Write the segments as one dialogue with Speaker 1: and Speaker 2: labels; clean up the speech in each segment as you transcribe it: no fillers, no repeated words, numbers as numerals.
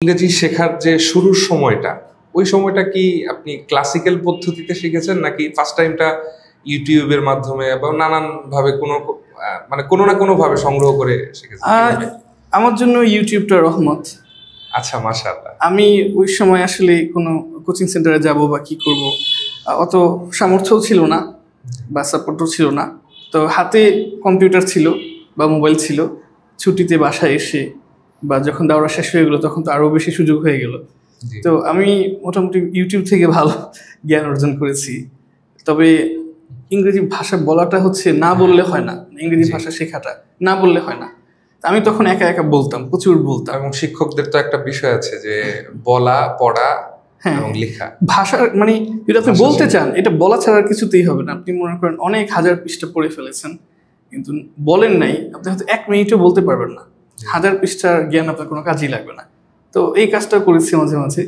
Speaker 1: ইংরেজি শেখার যে শুরুর সময়টা, ওই সময়টা কি আপনি ক্লাসিক্যাল পদ্ধতিতে শিখেছেন নাকি ফার্স্ট টাইমটা ইউটিউবের মাধ্যমে বা নানান ভাবে মানে কোনো না কোনো ভাবে সংগ্রহ করে শিখেছেন?
Speaker 2: আমার জন্য ইউটিউবটা রহমত।
Speaker 1: আচ্ছা, মাশাআল্লাহ।
Speaker 2: আমি ওই সময় আসলে কোনো কোচিং সেন্টারে যাব বা কি করব অত সামর্থ্যও ছিল না বা সাপোর্টও ছিল না। তো হাতে কম্পিউটার ছিল বা মোবাইল ছিল, ছুটিতে বাসায় এসে বা যখন দাওরা শেষ হয়ে গেলো তখন তো আরও বেশি সুযোগ হয়ে গেল। তো আমি মোটামুটি ইউটিউব থেকে ভালো জ্ঞান অর্জন করেছি। তবে ইংরেজি ভাষা বলাটা হচ্ছে না বললে হয় না, ইংরেজি ভাষা শেখাটা না বললে হয় না। আমি তখন একা একা বলতাম, প্রচুর বলতাম।
Speaker 1: এবং শিক্ষকদের তো একটা বিষয় আছে যে বলা, পড়া এবং লেখা।
Speaker 2: ভাষা মানে যদি আপনি বলতে চান, এটা বলা ছাড়া আর কিছুতেই হবে না। আপনি মনে করেন অনেক হাজার পৃষ্ঠা পড়ে ফেলেছেন কিন্তু বলেন নাই, আপনি হয়তো 1 মিনিটও বলতে পারবেন না। 1000 পৃষ্ঠার জ্ঞান আপনার কোনো কাজেই লাগবে না। তো এই কাজটা করেছি মাঝে মাঝে,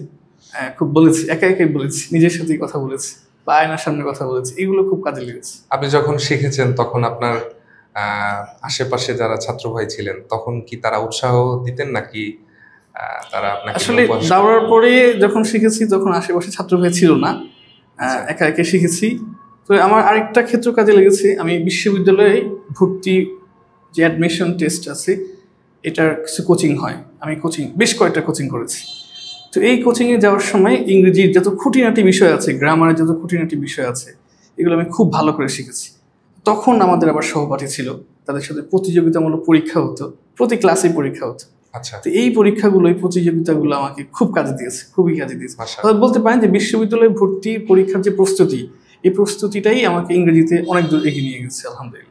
Speaker 2: খুব বলেছি, একা একাই বলেছি, নিজের সাথেই কথা বলেছি বা আয়নার সামনে কথা বলেছি, এগুলো খুব কাজে লেগেছে।
Speaker 1: আপনি যখন শিখেছেন তখন আপনার আশেপাশে যারা ছাত্র ভাই ছিলেন তখন কি তারা উৎসাহ দিতেন নাকি তারা আপনাকে?
Speaker 2: আসলে দাওরার পরে যখন শিখেছি তখন আশেপাশে ছাত্র ভাই ছিল না, একা একা শিখেছি। তো আমার আরেকটা ক্ষেত্র কাজে লেগেছে, আমি বিশ্ববিদ্যালয়ে ভর্তি যে অ্যাডমিশন টেস্ট আছে এটার কিছু কোচিং হয়, আমি বেশ কয়েকটা কোচিং করেছি। তো এই কোচিংয়ে যাওয়ার সময় ইংরেজির যত খুঁটিনাটি বিষয় আছে, গ্রামারের যত খুঁটিনাটি বিষয় আছে, এগুলো আমি খুব ভালো করে শিখেছি। তখন আমাদের আবার সহপাঠী ছিল, তাদের সাথে প্রতিযোগিতামূলক পরীক্ষা হতো, প্রতি ক্লাসে পরীক্ষা হতো।
Speaker 1: আচ্ছা,
Speaker 2: তো এই পরীক্ষাগুলো, এই প্রতিযোগিতাগুলো আমাকে খুব কাজে দিয়েছে, খুবই কাজে দিয়েছে। বলতে পারেন যে বিশ্ববিদ্যালয়ে ভর্তি পরীক্ষার যে প্রস্তুতি, এই প্রস্তুতিটাই আমাকে ইংরেজিতে অনেক দূর এগিয়ে নিয়ে গেছে, আলহামদুলিল্লাহ।